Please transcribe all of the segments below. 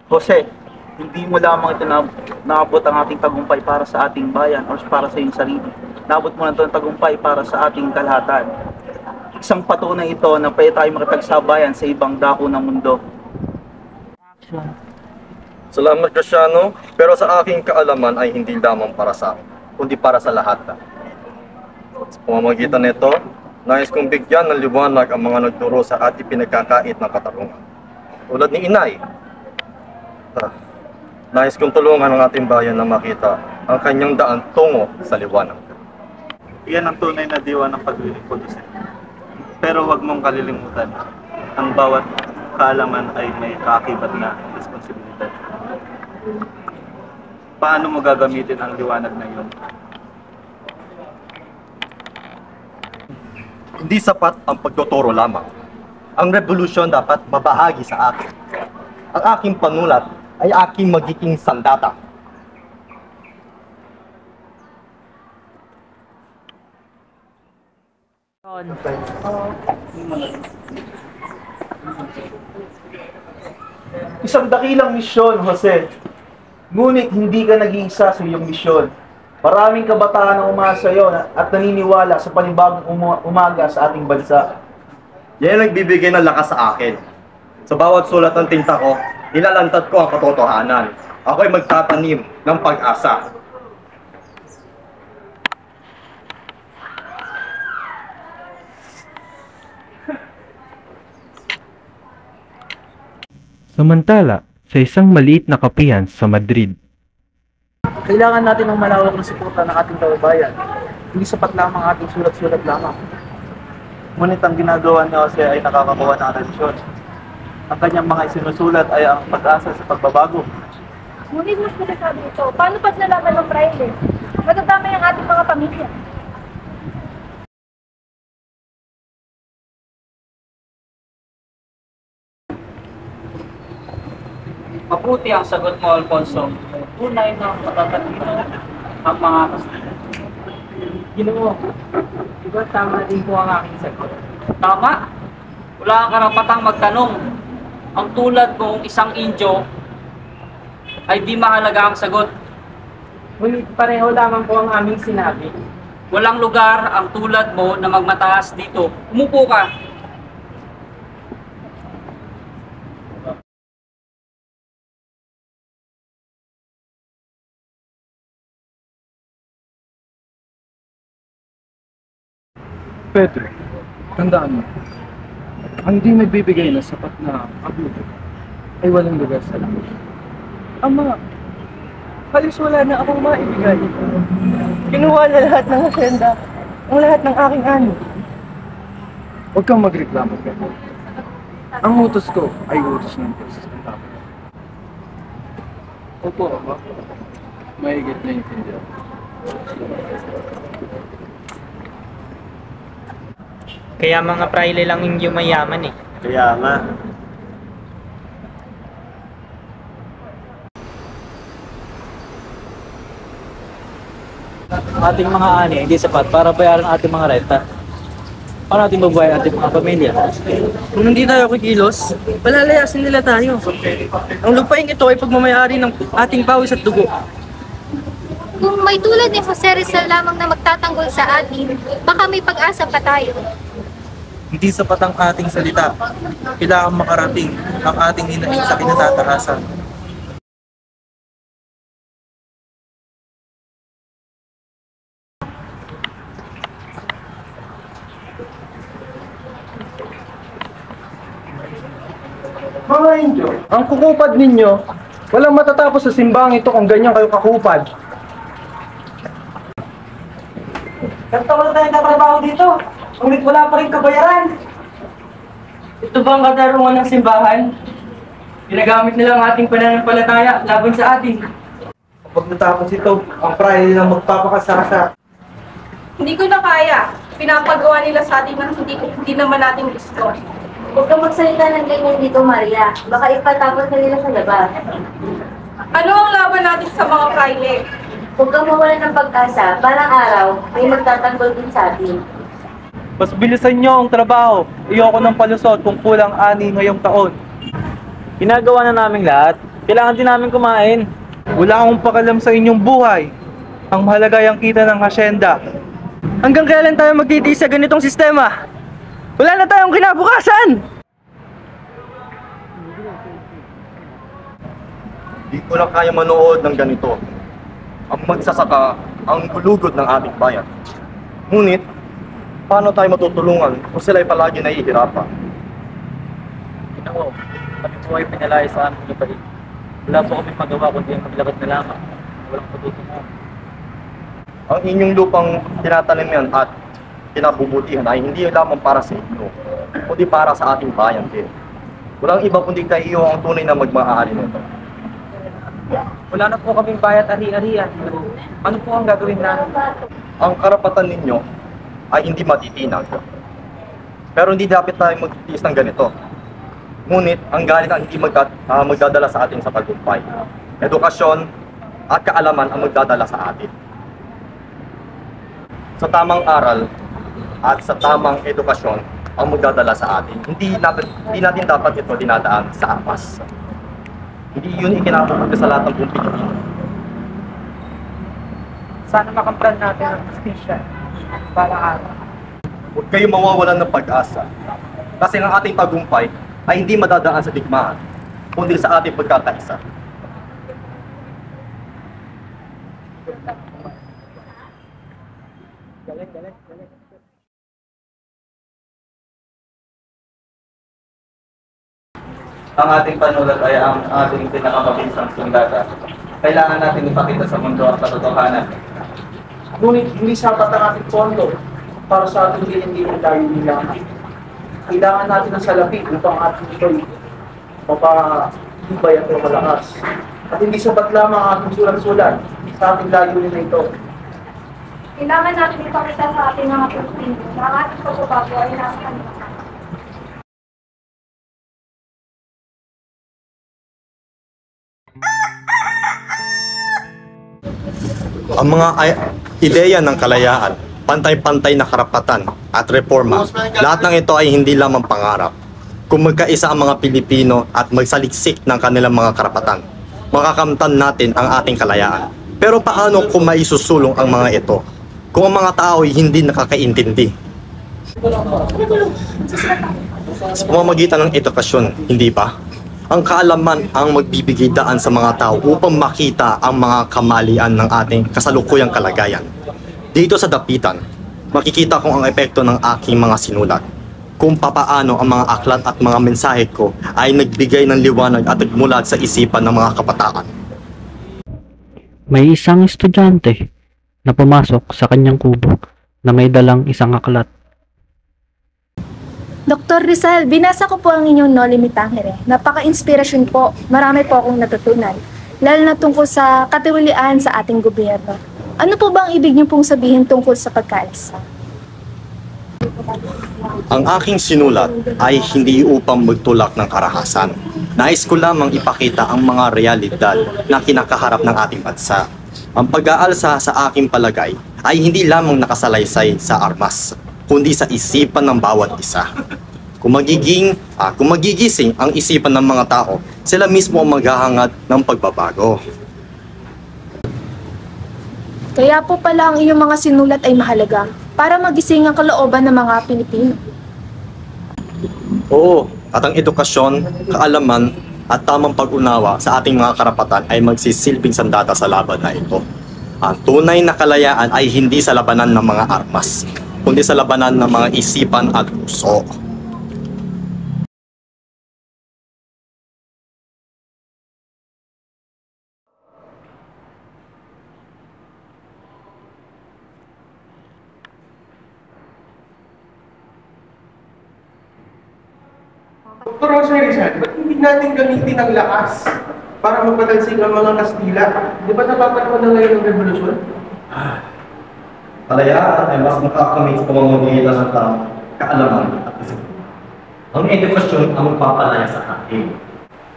Jose, hindi mo lamang ito naabot ang ating tagumpay para sa ating bayan o para sa iyong sarili. Naabot mo na ito ang tagumpay para sa ating kalahatan. Isang patunay ito na pwede tayo makipagsabayan sa ibang dako ng mundo. Salamat, Graciano, pero sa aking kaalaman ay hindi lamang para sa akin, kundi para sa lahat. Sa pamamagitan nito, nais kong bigyan ng liwanag ang mga nagturo sa ating pinagkakait ng katarungan. Tulad ni Inay, nais kong tulungan ang ating bayan na makita ang kanyang daan tungo sa liwanag. Iyan ang tunay na diwa ng paglilingkod, Jose. Pero huwag mong kalilimutan, ang bawat kaalaman ay may kaakibat na responsibilidad. Paano mo gagamitin ang liwanag na iyon? Hindi sapat ang pagtuturo lamang. Ang revolusyon dapat mabahagi sa akin. Ang aking panulat ay aking magiging sandata. Isang dakilang misyon, Jose. Ngunit hindi ka nag-iisa sa iyong misyon. Maraming kabataan ang umasa iyo at naniniwala sa panibagong umaga sa ating bansa. Yan ang nagbibigay ng lakas sa akin. Sa bawat sulat ng tinta ko, nilalantad ko ang katotohanan. Ako ay magtatanim ng pag-asa. Samantala, sa isang maliit na kapihan sa Madrid, Kailangan natin ng malawak na suporta ng ating kababayan. Hindi sapat lamang ating sulat-sulat lamang. Ngunit ang ginagawa ni Jose ay nakakakuha ng atensyon. Ang kanyang mga isinusulat ay ang pag-asa sa pagbabago. Ngunit mas delikado ito. Paano pag nalaman ng praile? Madadamay ang ating mga pamilya. Mabuti ang sagot mo, Alfonso. Tunay na matatalino ang mga Kastila. Ginoo, diba tama din po ang aking sagot? Tama. Wala kang karapatang magtanong. Ang tulad mong isang Indio ay di mahalaga ang sagot. Ngunit pareho lamang po ang aming sinabi. Walang lugar ang tulad mo na magmataas dito. Umupo ka. Pedro, tandaan mo, ang di nagbibigay ng sapat na abuto ay walang lugar sa langit. Ama, halos wala na akong maibigay. Kinuha na lahat ng asyenda, ang lahat ng aking ano. Huwag kang magreklamo, Pedro. Ang utos ko ay utos ng Diyos. Opo, Ama. Mahigit na intindihan. Kaya mga praile lang yung mayaman eh. Kaya nga, ating mga ani hindi sapat para bayaran ang ating mga renta. Paano natin babayaran ang ating mga pamilya? Kung hindi tayo kikilos, palalayasin nila tayo. Ang lupaing ito ay pagmamayari ng ating pawis at dugo. Kung may tulad ni Jose Rizal lamang na magtatanggol sa atin, baka may pag-asa pa tayo. hindi sapat ang ating salita. Kailangan makarating ang ating hinaing sa kinatataasan. Mga Indio, ang kukupad ninyo, walang matatapos sa simbang ito kung ganyan kayo kakupad. Nagtawala tayo katrabaho dito, ngunit wala pa rin kabayaran. Ito ba ang katarungan ng simbahan? Ginagamit nila ang ating pananampalataya laban sa atin. Kapag natapos ito, ang prayer nilang magpapakasasa. Hindi ko na kaya. Pinapagawa nila sa atin ng hindi naman natin gusto. Huwag kang magsalita ng ganyan dito, Maria. Baka ipatapos ka nila sa labas. Ano ang laban natin sa mga praile? Huwag kang mawalan ng pag-asa. Parang araw, may magtatanggol din sa atin. Mas bilisan nyo ang trabaho. Iyoko ng palusot kung kulang ani ngayong taon. Ginagawa na namin lahat. Kailangan din namin kumain. Wala akong pakalam sa inyong buhay. Ang mahalaga ay ang kita ng hasyenda. Hanggang kailan tayo magtitiis sa ganitong sistema? Wala na tayong kinabukasan! Di ko na kaya manood ng ganito. Ang magsasaka ang gulugod ng ating bayan. Ngunit, paano tayo matutulungan kung sila'y palagi nahihirapan? Ginoo, kami po ay pinalaya sa aming lupain. Wala po kami magawa kundi ang maglakad na lamang. Walang patutungo. Ang inyong lupang tinataniman at pinabubutihan ay hindi lamang para sa inyo, kundi para sa ating bayan din. Walang iba kundi kayo ang tunay na magmahali nito. Wala na po kaming bayat ari-arian. Ano po ang gagawin namin? Ang karapatan ninyo ay hindi matitinag. Pero hindi dapat tayo magtitiis ng ganito. Ngunit ang galit ang hindi magdadala sa atin sa tagumpay. Edukasyon at kaalaman ang magdadala sa atin. Sa tamang aral at sa tamang edukasyon ang magdadala sa atin. Hindi natin dapat ito dinadaan sa amas. Hindi yun ikinabubuti sa lahat ng buong Pilipino. Sana makamtan natin ang justisya para araw. Huwag kayong mawawalan ng pag-asa. Kasi ang ating tagumpay ay hindi madadaan sa digmaan, kundi sa ating pagkakaisa. Ang ating panulat ay ang ating pinakamabisang sundata. Kailangan natin ipakita sa mundo ang katotohanan. Ngunit hindi sapat ang ating pondo para sa ating hindi tayo nilangan. Kailangan natin ng salapi upang ating ito'y mapatibay at malakas. At hindi sapat lamang ang ating sulat-sulat sa ating layunin na ito. Kailangan natin ipakita sa ating mga Pilipino na ang ating pagbabago ay nasa kanila. Ang mga ideya ng kalayaan, pantay-pantay na karapatan at reforma, lahat ng ito ay hindi lamang pangarap. Kung magkaisa ang mga Pilipino at magsaliksik ng kanilang mga karapatan, makakamtan natin ang ating kalayaan. Pero paano kung maisusulong ang mga ito? Kung ang mga tao ay hindi nakakaintindi? Sa pamamagitan ng edukasyon, hindi ba? Ang kaalaman ang magbibigay daan sa mga tao upang makita ang mga kamalian ng ating kasalukuyang kalagayan. Dito sa dapitan, makikita kong ang epekto ng aking mga sinulat. Kung papaano ang mga aklat at mga mensahe ko ay nagbigay ng liwanag at nagmulat sa isipan ng mga kabataan. May isang estudyante na pumasok sa kanyang kubo na may dalang isang aklat. Dr. Rizal, binasa ko po ang inyong Noli Me Tangere. Napaka-inspirasyon po. Marami po akong natutunan. Lalo na tungkol sa katiwalian sa ating gobyerno. Ano po ba ang ibig niyo pong sabihin tungkol sa pagkaisa? Ang aking sinulat ay hindi upang magtulak ng karahasan. Nais ko lamang ipakita ang mga realidad na kinakaharap ng ating bansa. Ang pag-aalsa sa aking palagay ay hindi lamang nakasalaysay sa armas, kundi sa isipan ng bawat isa. Kung magigising ang isipan ng mga tao, sila mismo ang maghahangad ng pagbabago. Kaya po pala ang iyong mga sinulat ay mahalaga para magising ang kalooban ng mga Pilipino. Oo, at ang edukasyon, kaalaman, at tamang pag-unawa sa ating mga karapatan ay magsisilbing sandata sa laban na ito. Ang tunay na kalayaan ay hindi sa labanan ng mga armas, kundi sa labanan ng mga isipan at puso. Dr. Jose Rizal, ba't hindi natin gamitin ang lakas para magpatansik ang mga Kastila? Di ba napapanahon na ngayon ng revolusyon? Kalayaan ay mas makakamit sa pamamagitan ng tamang kaalaman at disiplina. Ang edukasyon ang magpapalaya sa atin.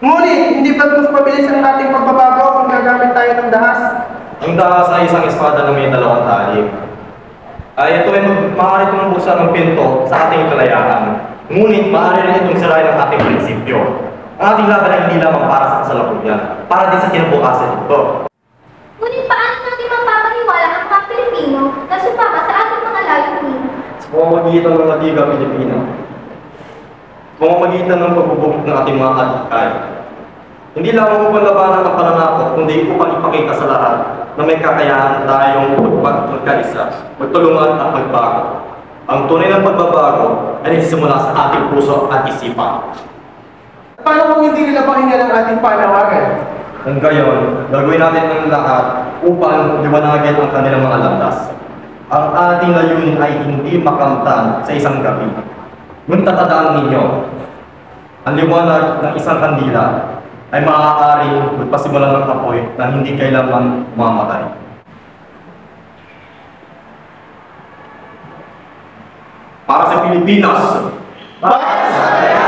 Ngunit, hindi ba mas mabilis ang ating pagbabago kung gagamit tayo ng dahas? Ang dahas ay isang espada na may dalawang tali. Ito ay maaari itong busa ng pinto sa ating kalayaan. Ngunit maaari rin itong sirain ang ating prinsipyo. Ang ating laban ay hindi lamang para sa kasalukuyan para din sa kinabukasan nito. Ngunit paano natin mapapaniwala ang mga Pilipino na sumama sa ating mga layunin? Sa pamamagitan ng Liga Pilipina, sa pamamagitan ng pagbubukit ng ating mga adhikay, hindi lamang upang labanan ang pananakot, kundi upang ipakita sa lahat na may kakayahan tayong magkaisa, magtulungan at magbago. Ang tunay ng pagbabago ay nagsisimula sa ating puso at isipan. Paano kung hindi nila pakinggan ang ating panawagan? Kung gayon, gagawin natin ang lahat upang liwanagin ang kanilang mga landas. Ang ating layunin ay hindi makamtan sa isang gabi. Ngunit tatandaan ninyo, ang liwanag ng isang kandila ay maaaring magpasimulan ng apoy na hindi kailanman mamatay. Para sa Pilipinas! Para sa bayan!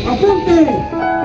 Apunte!